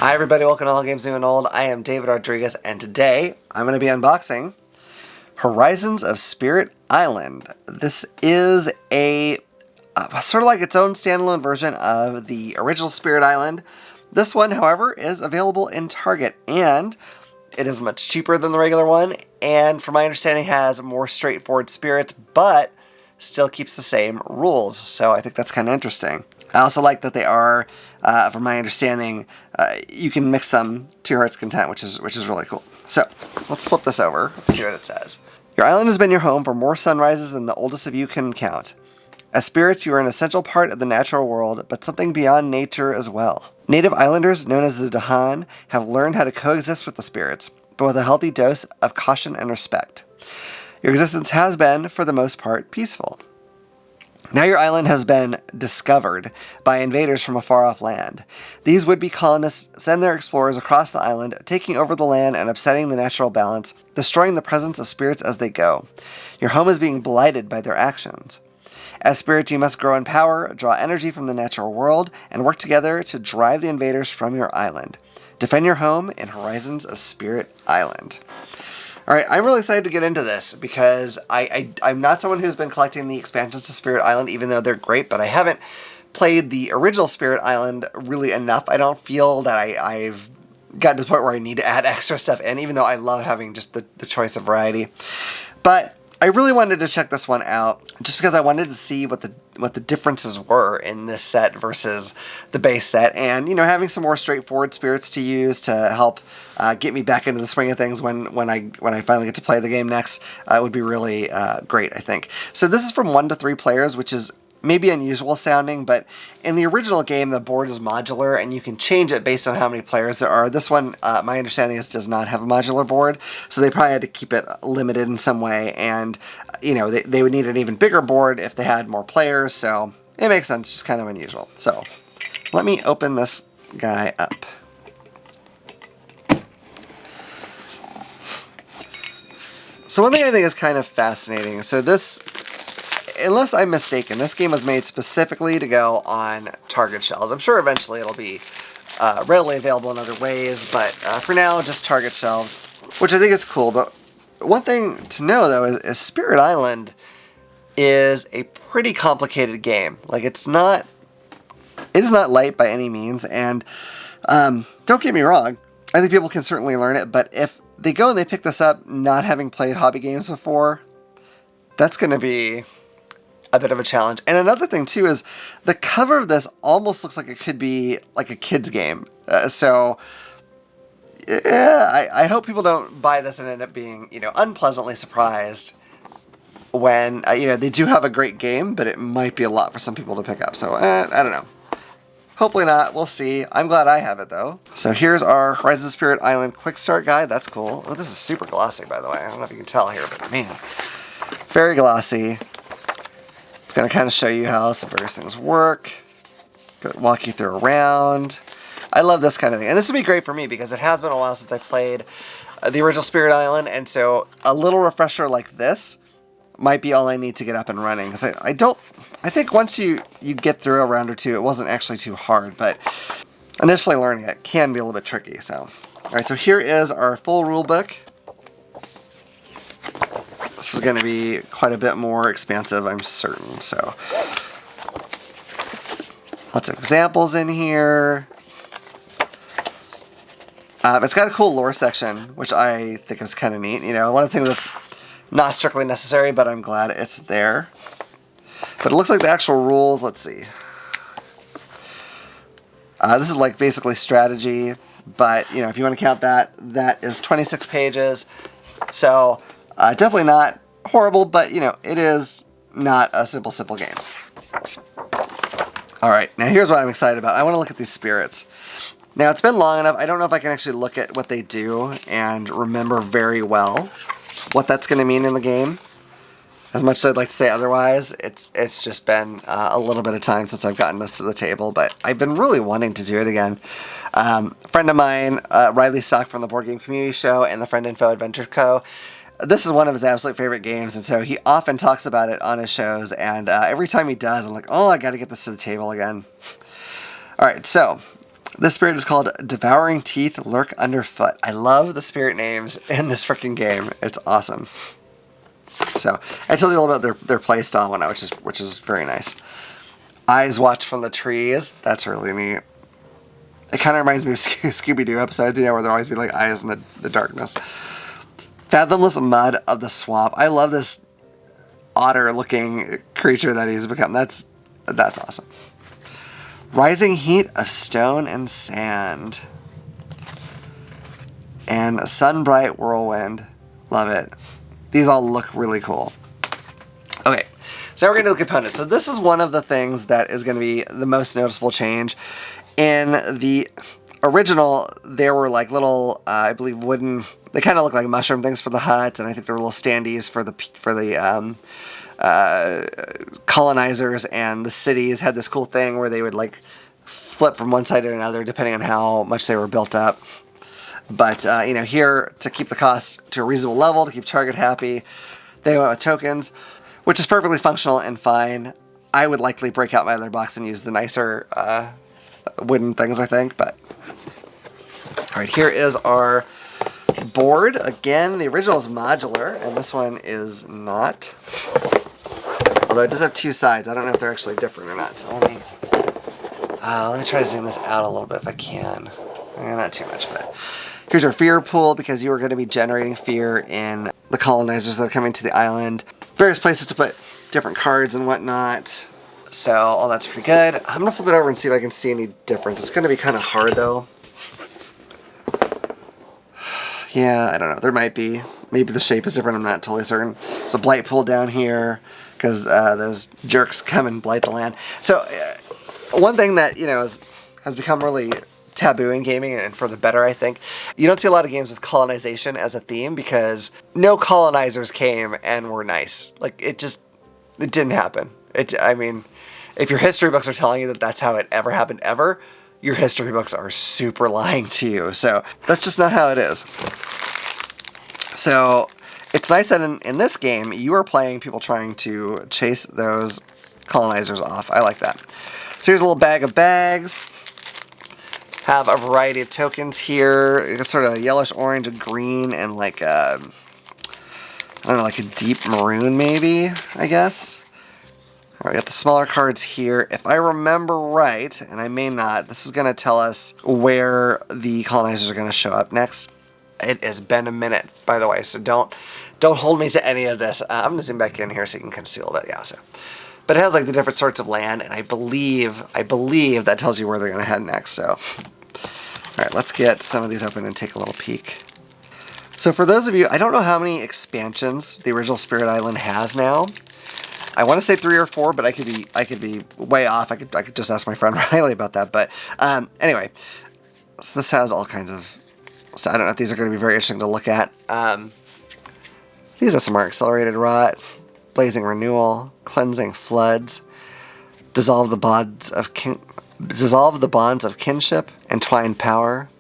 Hi everybody, welcome to All Games New and Old. I am David Rodriguez, and today I'm going to be unboxing Horizons of Spirit Island. This is a sort of like its own standalone version of the original Spirit Island. This one, however, is available in Target, and it is much cheaper than the regular one, and from my understanding has more straightforward spirits, but still keeps the same rules, so I think that's kind of interesting. I also like that they are, from my understanding, you can mix them to your heart's content, which is really cool. So, let's flip this over and see what it says. Your island has been your home for more sunrises than the oldest of you can count. As spirits, you are an essential part of the natural world, but something beyond nature as well. Native islanders, known as the Dahan, have learned how to coexist with the spirits, but with a healthy dose of caution and respect. Your existence has been, for the most part, peaceful. Now your island has been discovered by invaders from a far-off land. These would-be colonists send their explorers across the island, taking over the land and upsetting the natural balance, destroying the presence of spirits as they go. Your home is being blighted by their actions. As spirits, you must grow in power, draw energy from the natural world, and work together to drive the invaders from your island. Defend your home in Horizons of Spirit Island. Alright, I'm really excited to get into this because I'm not someone who's been collecting the expansions to Spirit Island, even though they're great, but I haven't played the original Spirit Island really enough. I don't feel that I've gotten to the point where I need to add extra stuff in, even though I love having just the choice of variety. But I really wanted to check this one out just because I wanted to see what the differences were in this set versus the base set, and having some more straightforward spirits to use to help get me back into the swing of things when I finally get to play the game next would be really great, I think. So this is from 1 to 3 players, which is maybe unusual sounding, but in the original game the board is modular and you can change it based on how many players there are. This one, my understanding is, does not have a modular board, so they probably had to keep it limited in some way, and they would need an even bigger board if they had more players, so it makes sense, just kind of unusual. So let me open this guy up. So one thing I think is kind of fascinating, so this, unless I'm mistaken, this game was made specifically to go on Target shelves. I'm sure eventually it'll be readily available in other ways, but for now, just Target shelves, which I think is cool. But one thing to know, though, is Spirit Island is a pretty complicated game. Like, it is not light by any means, and don't get me wrong, I think people can certainly learn it, but if they go and they pick this up not having played hobby games before, that's going to be a bit of a challenge. And another thing too is the cover of this almost looks like it could be like a kid's game. So yeah, I hope people don't buy this and end up being unpleasantly surprised when they do have a great game, but it might be a lot for some people to pick up. So I don't know. Hopefully not. We'll see. I'm glad I have it, though. So here's our Horizon Spirit Island Quick Start Guide. That's cool. Oh, this is super glossy, by the way. I don't know if you can tell here, but man, very glossy. It's going to kind of show you how some various things work. Walk you through around. I love this kind of thing. And this would be great for me because it has been a while since I played the original Spirit Island, and so a little refresher like this might be all I need to get up and running. Because I think once you get through a round or two, it wasn't actually too hard, but initially learning it can be a little bit tricky. So, alright, so here is our full rule book. This is going to be quite a bit more expansive, I'm certain. So, lots of examples in here. It's got a cool lore section, which I think is kind of neat. One of the things that's not strictly necessary, but I'm glad it's there. But it looks like the actual rules, let's see. This is like basically strategy, but if you want to count that, that is 26 pages. So definitely not horrible, but it is not a simple game. Alright, now here's what I'm excited about. I want to look at these spirits. Now it's been long enough, I don't know if I can actually look at what they do and remember very well what that's going to mean in the game. As much as I'd like to say otherwise, it's just been a little bit of time since I've gotten this to the table, but I've been really wanting to do it again. A friend of mine, Riley Stock from the Board Game Community Show and the Friend Info Adventure Co., this is one of his absolute favorite games, and so he often talks about it on his shows, and every time he does, I'm like, oh, I gotta get this to the table again. Alright, so This spirit is called Devouring Teeth Lurk Underfoot. I love the spirit names in this freaking game. It's awesome. So, I tells you all about their play style and whatnot, which is very nice. Eyes watch from the trees. That's really neat. It kind of reminds me of Scooby-Doo episodes, you know, where there always be like eyes in the darkness. Fathomless mud of the swamp. I love this otter-looking creature that he's become. That's awesome. Rising heat of stone and sand. And sunbright whirlwind. Love it. These all look really cool. Okay, so now we're going to the components. So this is one of the things that is going to be the most noticeable change. In the original, there were like little, I believe, wooden. They kind of look like mushroom things for the huts, and I think there were little standees for the colonizers, and the cities had this cool thing where they would like flip from one side to another depending on how much they were built up. But, you know, here, to keep the cost to a reasonable level, to keep Target happy, they went with tokens, which is perfectly functional and fine. I would likely break out my other box and use the nicer wooden things, I think. But all right, here is our board. Again, the original is modular, and this one is not. Although it does have two sides. I don't know if they're actually different or not. So let me try to zoom this out a little bit if I can. Not too much, but here's our fear pool, because you are going to be generating fear in the colonizers that are coming to the island. Various places to put different cards and whatnot. So all that's pretty good. I'm going to flip it over and see if I can see any difference. It's going to be kind of hard, though. Yeah, I don't know. There might be. Maybe the shape is different. I'm not totally certain. It's a blight pool down here, because those jerks come and blight the land. So one thing that, you know, has become really taboo in gaming, and for the better, I think. You don't see a lot of games with colonization as a theme, because no colonizers came and were nice. Like, it didn't happen. I mean, if your history books are telling you that that's how it ever happened ever, your history books are super lying to you. So that's just not how it is. So it's nice that in this game, you are playing people trying to chase those colonizers off. I like that. So here's a little bag of bags. Have a variety of tokens here. It's sort of yellowish orange and green, and like I don't know, like a deep maroon maybe, I guess. All right, we got the smaller cards here. If I remember right, and I may not, this is going to tell us where the colonizers are going to show up next. It has been a minute, by the way, so don't hold me to any of this. I'm going to zoom back in here so you can kind of see a little bit. Yeah, so. But it has like the different sorts of land, and I believe that tells you where they're going to head next. So, all right, let's get some of these open and take a little peek. So for those of you, I don't know how many expansions the original Spirit Island has now. I want to say 3 or 4, but I could be way off. I could just ask my friend Riley about that. But anyway, so this has all kinds of. So I don't know if these are going to be very interesting to look at. These are some more accelerated rot. Blazing renewal, cleansing floods, dissolve the bonds of kinship, entwined power,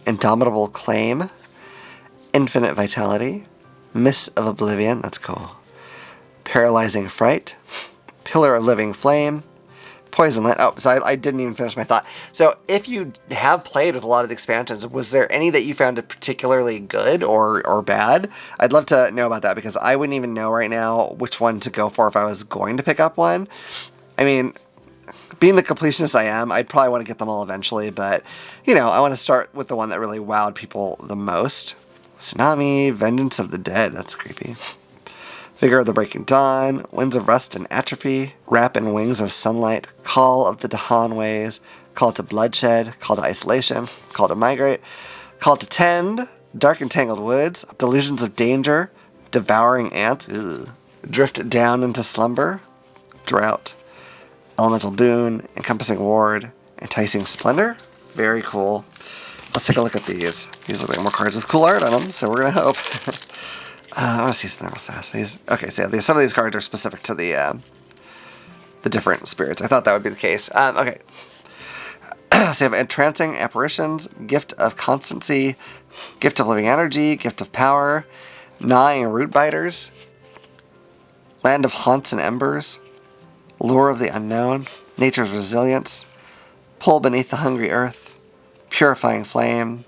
indomitable claim, infinite vitality, mists of oblivion, that's cool, paralyzing fright, pillar of living flame, poison land. Oh, so I didn't even finish my thought. So if you have played with a lot of the expansions, was there any that you found particularly good or bad? I'd love to know about that, because I wouldn't even know right now which one to go for if I was going to pick up one. I mean, being the completionist I am, I'd probably want to get them all eventually, but, you know, I want to start with the one that really wowed people the most. Tsunami, Vengeance of the Dead, that's creepy. Vigor of the Breaking Dawn, Winds of Rust and Atrophy, Wrap and Wings of Sunlight, Call of the Dahan Ways, Call to Bloodshed, Call to Isolation, Call to Migrate, Call to Tend, Dark and Tangled Woods, Delusions of Danger, Devouring Ant, Drift Down into Slumber, Drought, Elemental Boon, Encompassing Ward, Enticing Splendor. Very cool. Let's take a look at these. These look like more cards with cool art on them, so we're going to hope. I want to see something real fast. Okay, so yeah, some of these cards are specific to the different spirits. I thought that would be the case. Okay. So you have Entrancing Apparitions, Gift of Constancy, Gift of Living Energy, Gift of Power, Gnawing Root Biters, Land of Haunts and Embers, Lure of the Unknown, Nature's Resilience, Pull Beneath the Hungry Earth, purifying flame,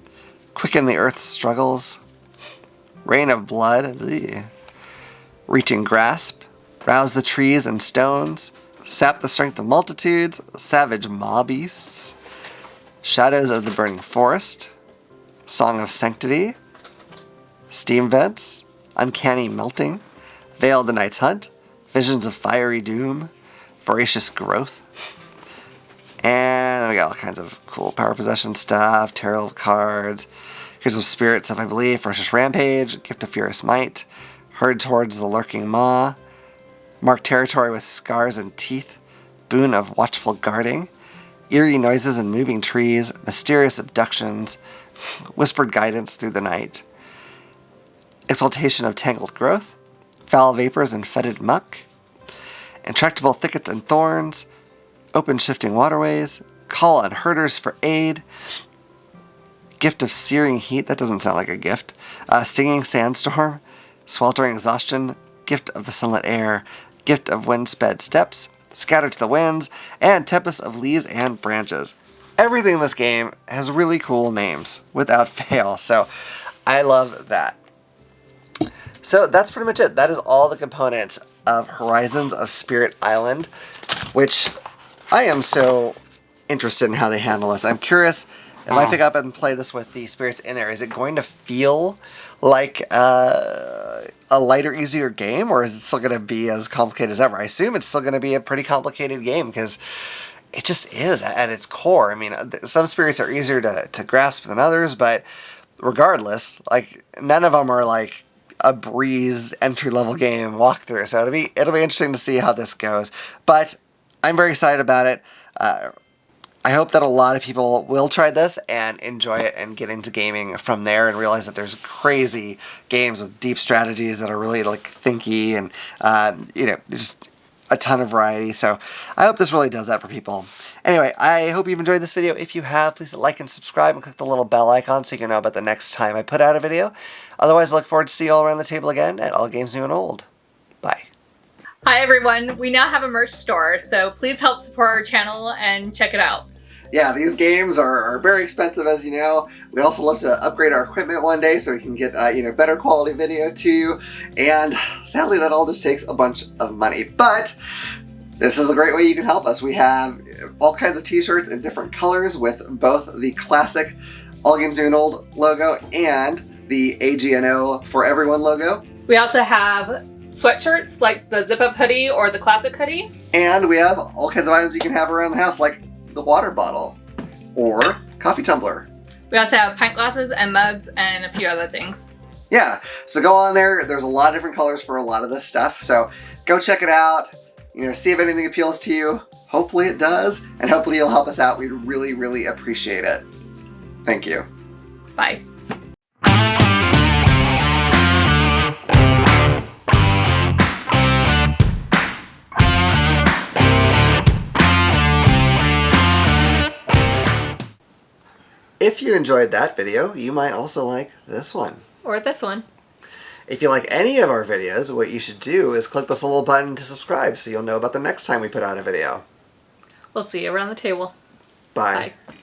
quicken the earth's struggles, rain of blood, reaching grasp, rouse the trees and stones, sap the strength of multitudes, savage maw beasts, shadows of the burning forest, song of sanctity, steam vents, uncanny melting, veil of the night's hunt, visions of fiery doom, voracious growth. And then we got all kinds of cool power possession stuff, tarot of cards, here's some spirit stuff, I believe, ferocious rampage, gift of furious might, herd towards the lurking maw, mark territory with scars and teeth, boon of watchful guarding, eerie noises and moving trees, mysterious abductions, whispered guidance through the night, exaltation of tangled growth, foul vapors and fetid muck, intractable thickets and thorns, open shifting waterways, call on herders for aid, gift of searing heat, that doesn't sound like a gift, stinging sandstorm, sweltering exhaustion, gift of the sunlit air, gift of wind-sped steps, scattered to the winds, and tempest of leaves and branches. Everything in this game has really cool names, without fail, so I love that. So that's pretty much it. That is all the components of Horizons of Spirit Island, which I am so interested in how they handle this. I'm curious, if I pick up and play this with the spirits in there, is it going to feel like a lighter, easier game, or is it still going to be as complicated as ever? I assume it's still going to be a pretty complicated game, because it just is at its core. I mean, some spirits are easier to grasp than others, but regardless, like, none of them are like a breeze entry-level game walkthrough, so it'll be interesting to see how this goes. But I'm very excited about it. I hope that a lot of people will try this and enjoy it and get into gaming from there and realize that there's crazy games with deep strategies that are really like thinky and just a ton of variety. So I hope this really does that for people. Anyway, I hope you've enjoyed this video. If you have, please like and subscribe and click the little bell icon so you can know about the next time I put out a video. Otherwise, I look forward to see you all around the table again at All Games New and Old. Bye. Hi everyone, we now have a merch store, so please help support our channel and check it out. Yeah, these games are very expensive, as you know. We'd also love to upgrade our equipment one day so we can get better quality video too. And sadly, that all just takes a bunch of money. But this is a great way you can help us. We have all kinds of t-shirts in different colors with both the classic All Games New and Old logo and the AGNO for Everyone logo. We also have sweatshirts like the zip-up hoodie or the classic hoodie. And we have all kinds of items you can have around the house, like the water bottle or coffee tumbler. We also have pint glasses and mugs and a few other things. Yeah, so go on there. There's a lot of different colors for a lot of this stuff. So go check it out. See if anything appeals to you. Hopefully it does. And hopefully you'll help us out. We'd really, really appreciate it. Thank you. Bye. If you enjoyed that video, you might also like this one. Or this one. If you like any of our videos, what you should do is click this little button to subscribe so you'll know about the next time we put out a video. We'll see you around the table. Bye. Bye.